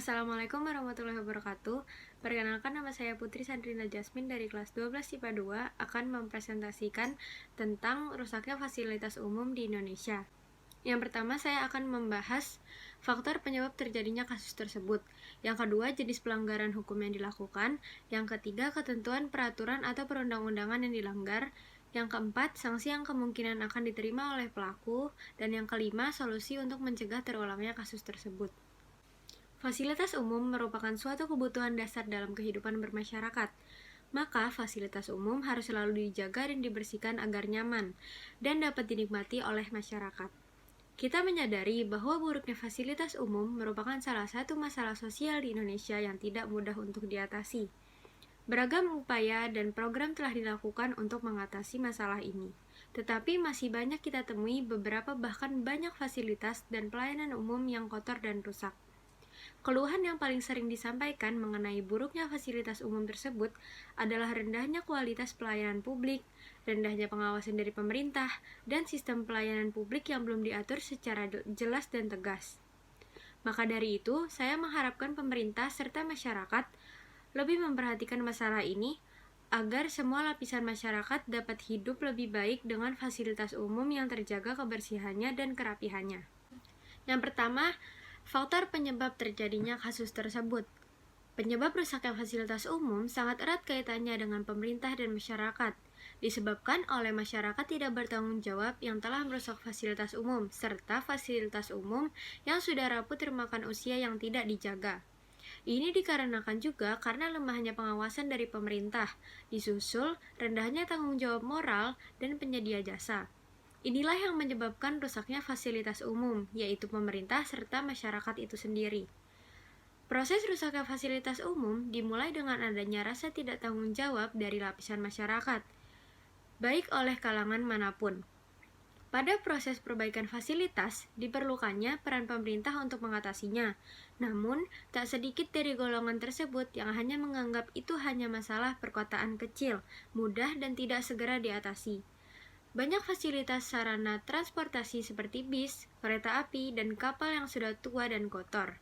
Assalamualaikum warahmatullahi wabarakatuh. Perkenalkan, nama saya Putri Sandrina Jasmine dari kelas 12 IPA 2 akan mempresentasikan tentang rusaknya fasilitas umum di Indonesia. Yang pertama, saya akan membahas faktor penyebab terjadinya kasus tersebut. Yang kedua, jenis pelanggaran hukum yang dilakukan. Yang ketiga, ketentuan peraturan atau perundang-undangan yang dilanggar. Yang keempat, sanksi yang kemungkinan akan diterima oleh pelaku. Dan yang kelima, solusi untuk mencegah terulangnya kasus tersebut. Fasilitas umum merupakan suatu kebutuhan dasar dalam kehidupan bermasyarakat. Maka, fasilitas umum harus selalu dijaga dan dibersihkan agar nyaman dan dapat dinikmati oleh masyarakat. Kita menyadari bahwa buruknya fasilitas umum merupakan salah satu masalah sosial di Indonesia yang tidak mudah untuk diatasi. Beragam upaya dan program telah dilakukan untuk mengatasi masalah ini. Tetapi masih banyak kita temui beberapa bahkan banyak fasilitas dan pelayanan umum yang kotor dan rusak. Keluhan yang paling sering disampaikan mengenai buruknya fasilitas umum tersebut adalah rendahnya kualitas pelayanan publik, rendahnya pengawasan dari pemerintah, dan sistem pelayanan publik yang belum diatur secara jelas dan tegas. Maka dari itu, saya mengharapkan pemerintah serta masyarakat lebih memperhatikan masalah ini agar semua lapisan masyarakat dapat hidup lebih baik dengan fasilitas umum yang terjaga kebersihannya dan kerapihannya. Yang pertama, faktor penyebab terjadinya kasus tersebut. Penyebab rusaknya fasilitas umum sangat erat kaitannya dengan pemerintah dan masyarakat, disebabkan oleh masyarakat tidak bertanggung jawab yang telah merusak fasilitas umum, serta fasilitas umum yang sudah rapuh termakan usia yang tidak dijaga. Ini dikarenakan juga karena lemahnya pengawasan dari pemerintah, disusul rendahnya tanggung jawab moral dan penyedia jasa. Inilah yang menyebabkan rusaknya fasilitas umum, yaitu pemerintah serta masyarakat itu sendiri. Proses rusaknya fasilitas umum dimulai dengan adanya rasa tidak tanggung jawab dari lapisan masyarakat, baik oleh kalangan manapun. Pada proses perbaikan fasilitas, diperlukannya peran pemerintah untuk mengatasinya. Namun, tak sedikit dari golongan tersebut yang hanya menganggap itu hanya masalah perkotaan kecil, mudah dan tidak segera diatasi. Banyak fasilitas sarana transportasi seperti bis, kereta api, dan kapal yang sudah tua dan kotor.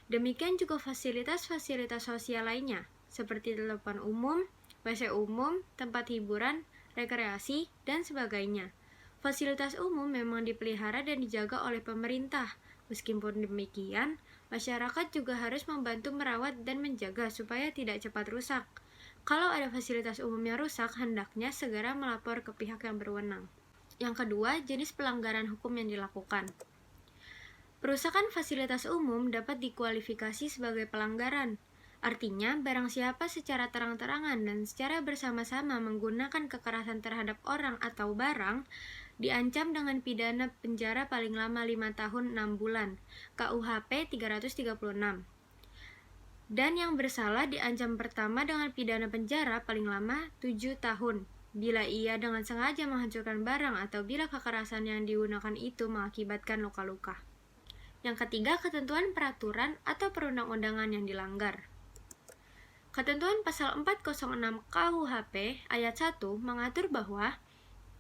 Demikian juga fasilitas-fasilitas sosial lainnya, seperti telepon umum, WC umum, tempat hiburan, rekreasi, dan sebagainya. Fasilitas umum memang dipelihara dan dijaga oleh pemerintah. Meskipun demikian, masyarakat juga harus membantu merawat dan menjaga supaya tidak cepat rusak. Kalau ada fasilitas umum yang rusak, hendaknya segera melapor ke pihak yang berwenang. Yang kedua, jenis pelanggaran hukum yang dilakukan. Perusakan fasilitas umum dapat dikualifikasi sebagai pelanggaran. Artinya, barang siapa secara terang-terangan dan secara bersama-sama menggunakan kekerasan terhadap orang atau barang, diancam dengan pidana penjara paling lama 5 tahun 6 bulan, KUHP 336. Dan yang bersalah diancam pertama dengan pidana penjara paling lama 7 tahun, bila ia dengan sengaja menghancurkan barang atau bila kekerasan yang digunakan itu mengakibatkan luka-luka. Yang ketiga, ketentuan peraturan atau perundang-undangan yang dilanggar. Ketentuan pasal 406 KUHP ayat 1 mengatur bahwa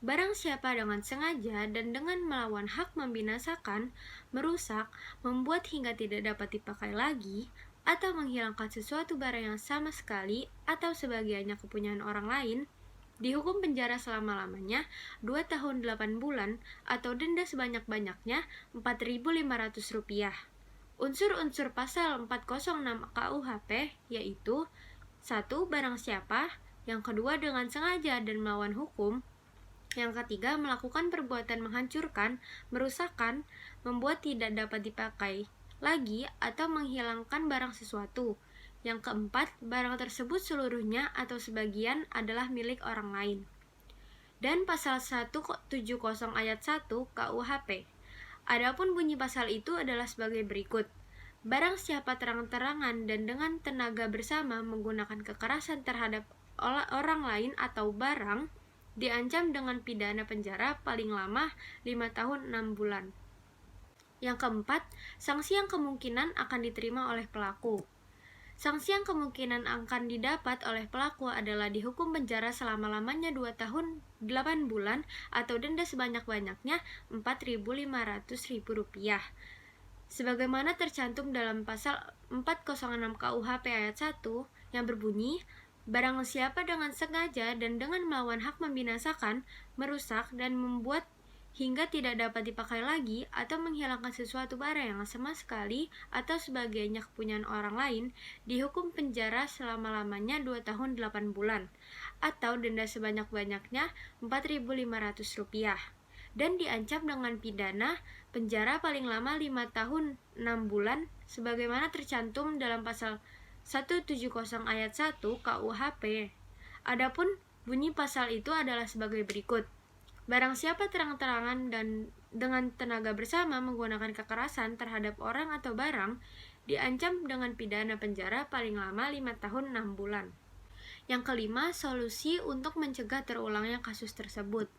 barang siapa dengan sengaja dan dengan melawan hak membinasakan, merusak, membuat hingga tidak dapat dipakai lagi, atau menghilangkan sesuatu barang yang sama sekali atau sebagiannya kepunyaan orang lain, dihukum penjara selama-lamanya 2 tahun 8 bulan atau denda sebanyak-banyaknya Rp4.500. Unsur-unsur pasal 406 KUHP yaitu 1. Barang siapa, yang kedua dengan sengaja dan melawan hukum, yang ketiga melakukan perbuatan menghancurkan, merusakkan, membuat tidak dapat dipakai lagi atau menghilangkan barang sesuatu. Yang keempat, barang tersebut seluruhnya atau sebagian adalah milik orang lain. Dan pasal 170 ayat 1 KUHP. Adapun bunyi pasal itu adalah sebagai berikut. Barang siapa terang-terangan dan dengan tenaga bersama menggunakan kekerasan terhadap orang lain atau barang, diancam dengan pidana penjara paling lama 5 tahun 6 bulan. Yang keempat, sanksi yang kemungkinan akan diterima oleh pelaku. Sanksi yang kemungkinan akan didapat oleh pelaku adalah dihukum penjara selama-lamanya 2 tahun 8 bulan atau denda sebanyak-banyaknya Rp4.500. sebagaimana tercantum dalam pasal 406 KUHP ayat 1 yang berbunyi, barang siapa dengan sengaja dan dengan melawan hak membinasakan, merusak, dan membuat hingga tidak dapat dipakai lagi atau menghilangkan sesuatu barang yang sama sekali atau sebagainya kepunyaan orang lain, dihukum penjara selama-lamanya 2 tahun 8 bulan atau denda sebanyak-banyaknya Rp4.500 dan diancam dengan pidana penjara paling lama 5 tahun 6 bulan sebagaimana tercantum dalam pasal 170 ayat 1 KUHP. Adapun bunyi pasal itu adalah sebagai berikut. Barang siapa terang-terangan dan dengan tenaga bersama menggunakan kekerasan terhadap orang atau barang, diancam dengan pidana penjara paling lama 5 tahun 6 bulan. Yang kelima, solusi untuk mencegah terulangnya kasus tersebut.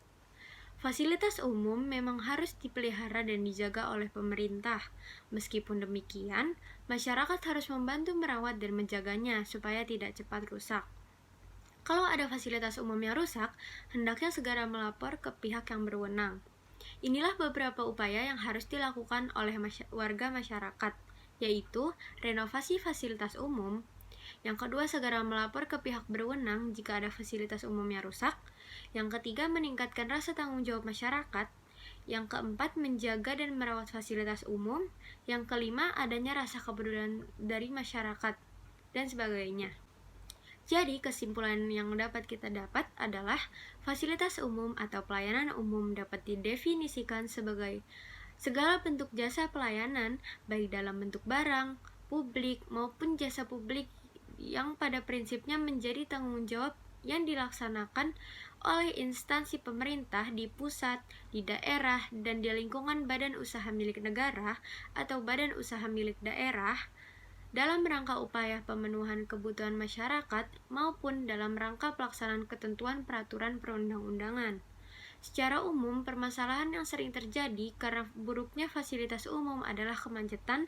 Fasilitas umum memang harus dipelihara dan dijaga oleh pemerintah. Meskipun demikian, masyarakat harus membantu merawat dan menjaganya supaya tidak cepat rusak. Kalau ada fasilitas umum yang rusak, hendaknya segera melapor ke pihak yang berwenang. Inilah beberapa upaya yang harus dilakukan oleh warga masyarakat, yaitu renovasi fasilitas umum. Yang kedua, segera melapor ke pihak berwenang jika ada fasilitas umum yang rusak. Yang ketiga, meningkatkan rasa tanggung jawab masyarakat. Yang keempat, menjaga dan merawat fasilitas umum. Yang kelima, adanya rasa kepedulian dari masyarakat, dan sebagainya. Jadi, kesimpulan yang dapat kita dapat adalah fasilitas umum atau pelayanan umum dapat didefinisikan sebagai segala bentuk jasa pelayanan, baik dalam bentuk barang, publik, maupun jasa publik yang pada prinsipnya menjadi tanggung jawab yang dilaksanakan oleh instansi pemerintah di pusat, di daerah, dan di lingkungan badan usaha milik negara atau badan usaha milik daerah, dalam rangka upaya pemenuhan kebutuhan masyarakat maupun dalam rangka pelaksanaan ketentuan peraturan perundang-undangan. Secara umum, permasalahan yang sering terjadi karena buruknya fasilitas umum adalah kemacetan,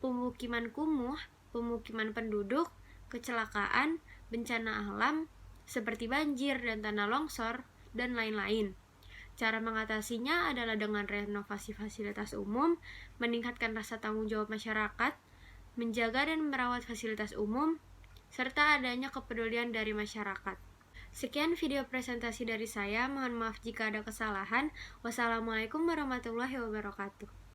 pemukiman kumuh, pemukiman penduduk, kecelakaan, bencana alam, seperti banjir dan tanah longsor, dan lain-lain. Cara mengatasinya adalah dengan renovasi fasilitas umum, meningkatkan rasa tanggung jawab masyarakat, menjaga dan merawat fasilitas umum, serta adanya kepedulian dari masyarakat. Sekian video presentasi dari saya, mohon maaf jika ada kesalahan. Wassalamualaikum warahmatullahi wabarakatuh.